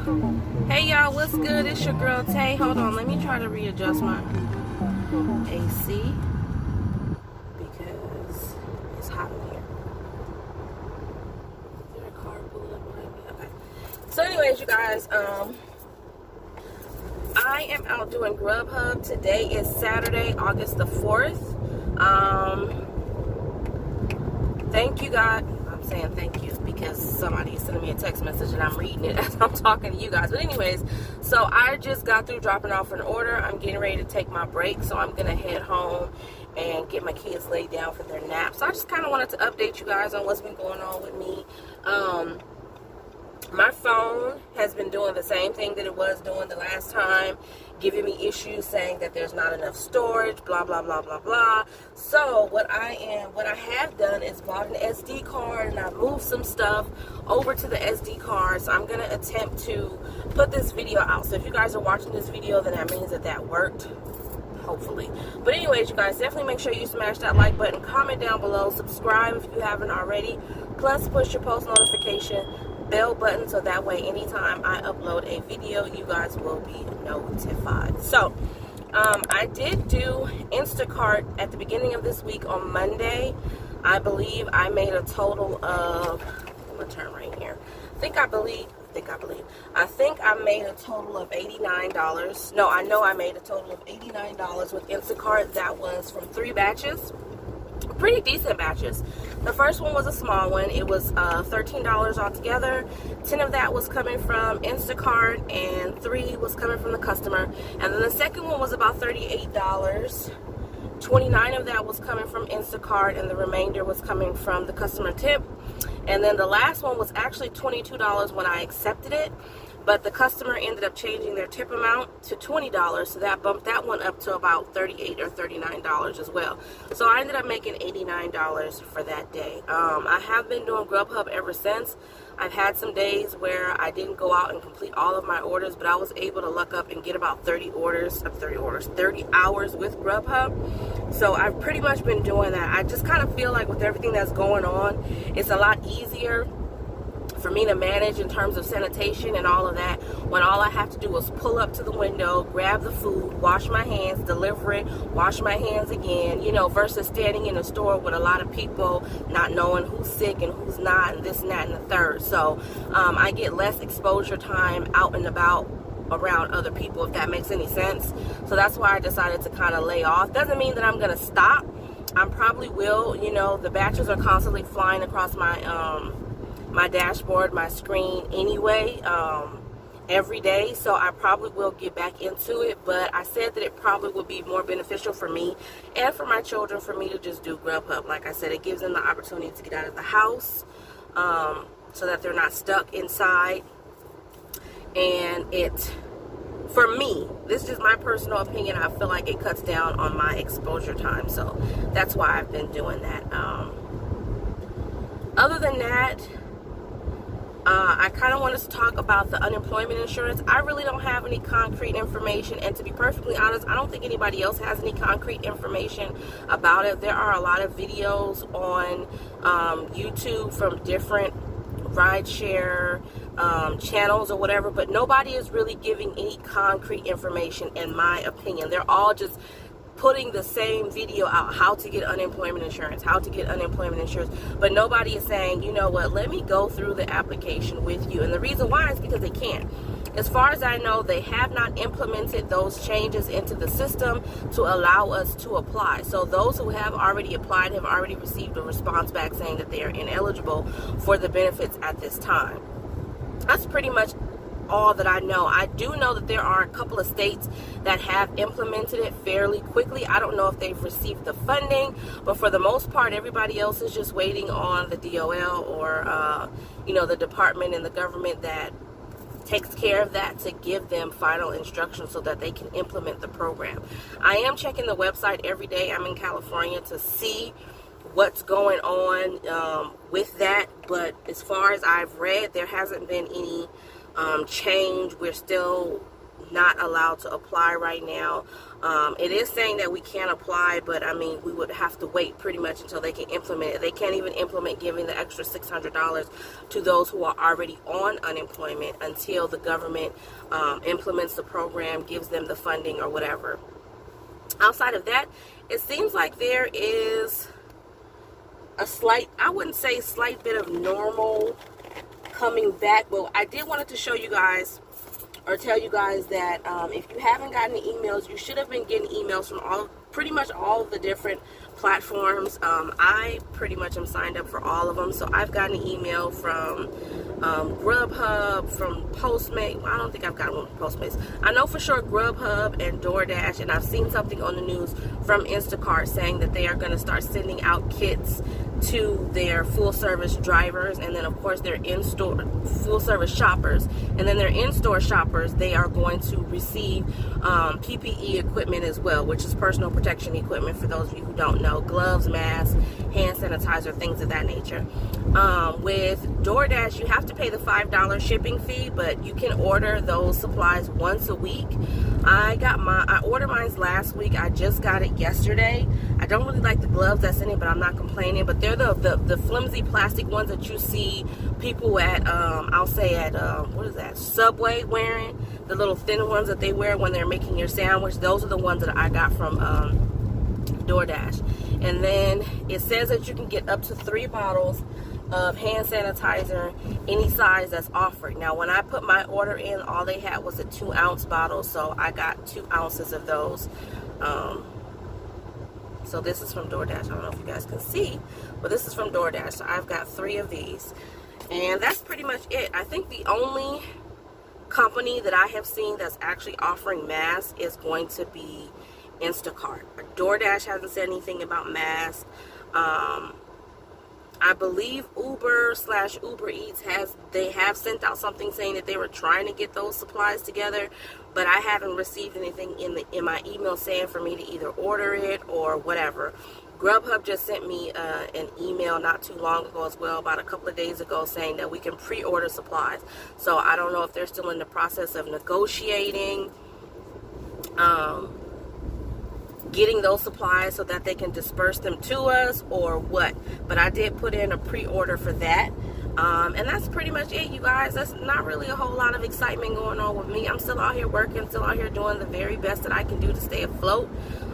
Hey y'all, what's good? It's your girl Tay. Hold on, let me try to readjust my AC because it's hot in here. Is there a car pulling up behind me? Okay. So anyways, you guys, I am out doing Grubhub. Today is Saturday, August the 4th. Thank you, God. I'm saying thank you because somebody is sending me a text message and I'm reading it as I'm talking to you guys. But anyways, so I just got through dropping off an order. I'm getting ready to take my break, so I'm going to head home and get my kids laid down for their nap. So I just kind of wanted to update you guys on what's been going on with me. My phone has been doing the same thing that it was doing the last time, giving me issues saying that there's not enough storage, blah, blah, blah, blah, blah. So what I have done is bought an SD card and I moved some stuff over to the SD card. So I'm going to attempt to put this video out. So if you guys are watching this video, then that means that that worked. Hopefully. But anyways, you guys, definitely make sure you smash that like button, comment down below, subscribe if you haven't already, plus push your post notification bell button so that way anytime I upload a video you guys will be notified. So I did do Instacart at the beginning of this week on Monday. I believe I made a total of, I'm gonna turn right here. I think I made a total of $89. No, I know I made a total of $89 with Instacart. That was from 3 batches. Pretty decent batches. The first one was a small one. It was $13 altogether. 10 of that was coming from Instacart and 3 was coming from the customer. And then the second one was about $38. 29 of that was coming from Instacart and the remainder was coming from the customer tip. And then the last one was actually $22 when I accepted it, but the customer ended up changing their tip amount to $20, so that bumped that one up to about $38 or $39 as well. So I ended up making $89 for that day. I have been doing Grubhub ever since. I've had some days where I didn't go out and complete all of my orders, but I was able to luck up and get about 30 hours with Grubhub. So I've pretty much been doing that. I just kind of feel like with everything that's going on, it's a lot easier for me to manage in terms of sanitation and all of that when all I have to do is pull up to the window, grab the food, wash my hands, deliver it, wash my hands again, versus standing in a store with a lot of people not knowing who's sick and who's not and this and that and the third. So I get less exposure time out and about around other people, if that makes any sense. So that's why I decided to kind of lay off. Doesn't mean that I'm going to stop. I probably will. The batches are constantly flying across my my dashboard, my screen anyway, every day, so I probably will get back into it. But I said that it probably would be more beneficial for me and for my children for me to just do Grubhub. Like I said, it gives them the opportunity to get out of the house so that they're not stuck inside. And for me, this is just my personal opinion, I feel like it cuts down on my exposure time, so that's why I've been doing that. Other than that, I kind of wanted to talk about the unemployment insurance. I really don't have any concrete information, and to be perfectly honest, I don't think anybody else has any concrete information about it. There are a lot of videos on YouTube from different rideshare channels or whatever, but nobody is really giving any concrete information, in my opinion. They're all just putting the same video out, how to get unemployment insurance, but nobody is saying, you know what, let me go through the application with you. And the reason why is because they can't. As far as I know, they have not implemented those changes into the system to allow us to apply. So those who have already applied have already received a response back saying that they are ineligible for the benefits at this time. That's pretty much all that I know. I do know that there are a couple of states that have implemented it fairly quickly. I don't know if they've received the funding, but for the most part, everybody else is just waiting on the DOL or, the department in the government that takes care of that to give them final instructions so that they can implement the program. I am checking the website every day. I'm in California to see what's going on with that, but as far as I've read, there hasn't been any change. We're still not allowed to apply right now. It is saying that we can apply, but I mean, we would have to wait pretty much until they can implement it. They can't even implement giving the extra $600 to those who are already on unemployment until the government implements the program, gives them the funding or whatever. Outside of that, it seems like there is a slight, I wouldn't say slight bit of normal coming back, but I did wanted to show you guys or tell you guys that if you haven't gotten the emails, you should have been getting emails from pretty much all of the different platforms. I pretty much am signed up for all of them, so I've gotten an email from Grubhub, from Postmates. I don't think I've gotten one from Postmates. I know for sure Grubhub and DoorDash, and I've seen something on the news from Instacart saying that they are going to start sending out kits to their full-service drivers, and then of course their in-store full-service shoppers, and then their in-store shoppers, they are going to receive PPE equipment as well, which is personal protection equipment, for those of you who don't know: gloves, masks, hand sanitizer, things of that nature. With DoorDash, you have to pay the $5 shipping fee, but you can order those supplies once a week. I ordered mine last week. I just got it yesterday. I don't really like the gloves that's in it, but I'm not complaining. But they're the flimsy plastic ones that you see people at, I'll say at, what is that, Subway wearing. The little thin ones that they wear when they're making your sandwich. Those are the ones that I got from DoorDash. And then it says that you can get up to 3 bottles of hand sanitizer, any size that's offered. Now, when I put my order in, all they had was a 2-ounce bottle, so I got 2 ounces of those. So this is from DoorDash. I don't know if you guys can see, but this is from DoorDash. So I've got 3 of these, and that's pretty much it. I think the only company that I have seen that's actually offering masks is going to be Instacart. DoorDash hasn't said anything about masks. I believe Uber/Uber Eats have sent out something saying that they were trying to get those supplies together, but I haven't received anything in my email saying for me to either order it or whatever. Grubhub just sent me an email not too long ago as well, about a couple of days ago, saying that we can pre-order supplies. So I don't know if they're still in the process of negotiating getting those supplies so that they can disperse them to us or what. But I did put in a pre-order for that. And that's pretty much it, you guys. That's not really a whole lot of excitement going on with me. I'm still out here working, still out here doing the very best that I can do to stay afloat,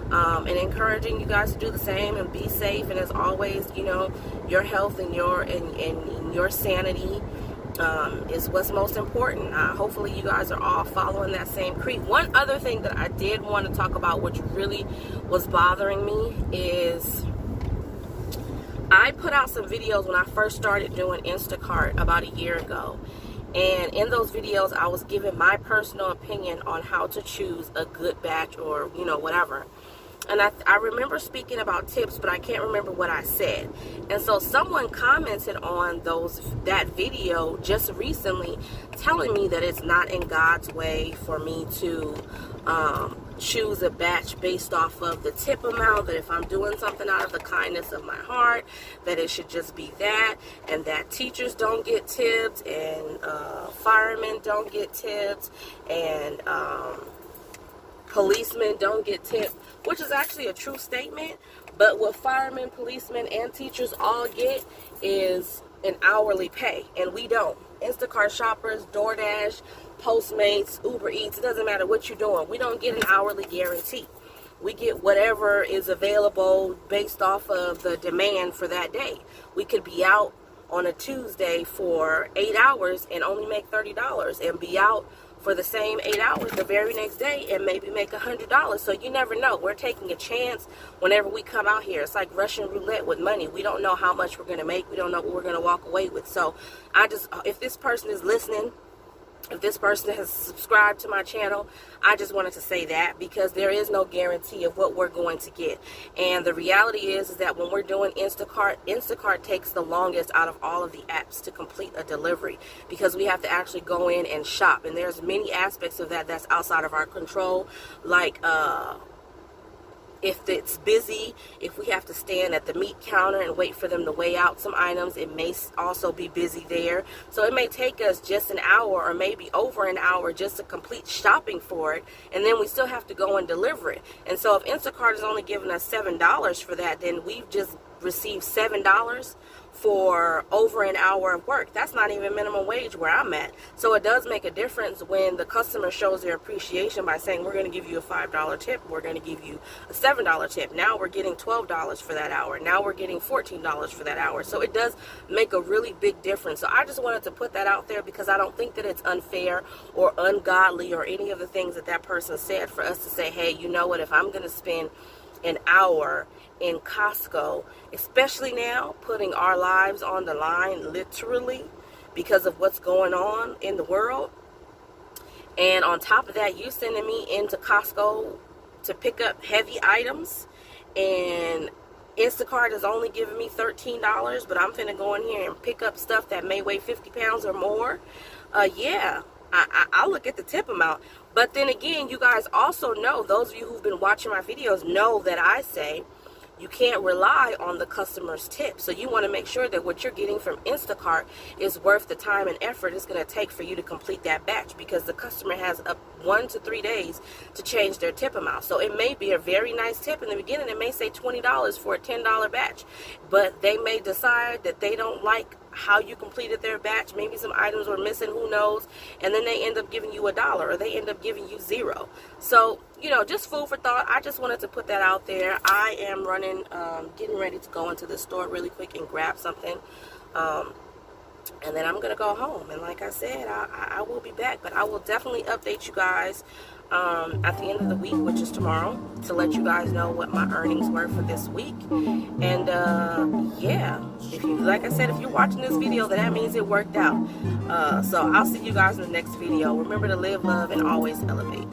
and encouraging you guys to do the same and be safe. And as always, you know, your health and your sanity is what's most important. Hopefully you guys are all following that same creed. One other thing that I did want to talk about, which really was bothering me, is I put out some videos when I first started doing Instacart about a year ago. And in those videos, I was giving my personal opinion on how to choose a good batch, or, you know, whatever. And I remember speaking about tips, but I can't remember what I said. And so someone commented on that video just recently, telling me that it's not in God's way for me to choose a batch based off of the tip amount, that if I'm doing something out of the kindness of my heart, that it should just be that, and that teachers don't get tips, and firemen don't get tips, and policemen don't get tips, which is actually a true statement. But what firemen, policemen, and teachers all get is an hourly pay, and we don't. Instacart shoppers, DoorDash, Postmates, Uber Eats, it doesn't matter what you're doing, we don't get an hourly guarantee. We get whatever is available based off of the demand for that day. We could be out on a Tuesday for 8 hours and only make $30, and be out for the same 8 hours the very next day and maybe make $100. So you never know. We're taking a chance whenever we come out here. It's like Russian roulette with money. We don't know how much we're going to make. We don't know what we're going to walk away with. So if this person is listening, if this person has subscribed to my channel, I just wanted to say that, because there is no guarantee of what we're going to get. And the reality is that when we're doing Instacart takes the longest out of all of the apps to complete a delivery, because we have to actually go in and shop. And there's many aspects of that that's outside of our control, like if it's busy, if we have to stand at the meat counter and wait for them to weigh out some items, it may also be busy there. So it may take us just an hour or maybe over an hour just to complete shopping for it, and then we still have to go and deliver it. And so if Instacart is only giving us $7 for that, then we've just received $7 for over an hour of work. That's not even minimum wage where I'm at. So it does make a difference when the customer shows their appreciation by saying, we're going to give you a $5 tip, we're going to give you a $7 tip. Now we're getting $12 for that hour. Now we're getting $14 for that hour. So it does make a really big difference. So I just wanted to put that out there because I don't think that it's unfair or ungodly or any of the things that that person said for us to say, hey, you know what, if I'm going to spend an hour in Costco, especially now, putting our lives on the line, literally, because of what's going on in the world. And on top of that, you sending me into Costco to pick up heavy items, and Instacart is only giving me $13, but I'm finna go in here and pick up stuff that may weigh 50 pounds or more. Yeah, I'll look at the tip amount. But then again, you guys also know, those of you who've been watching my videos know that I say you can't rely on the customer's tip. So you want to make sure that what you're getting from Instacart is worth the time and effort it's going to take for you to complete that batch, because the customer has up 1 to 3 days to change their tip amount. So it may be a very nice tip in the beginning. It may say $20 for a $10 batch, but they may decide that they don't like how you completed their batch. Maybe some items were missing, who knows, and then they end up giving you $1 or they end up giving you $0. So, you know, just food for thought. I just wanted to put that out there. I am running, getting ready to go into the store really quick and grab something, and then I'm gonna go home. And like I said, I will be back, but I will definitely update you guys at the end of the week, which is tomorrow, to let you guys know what my earnings were for this week. And yeah, if you, like I said, if you're watching this video, then that means it worked out. So I'll see you guys in the next video. Remember to live, love, and always elevate.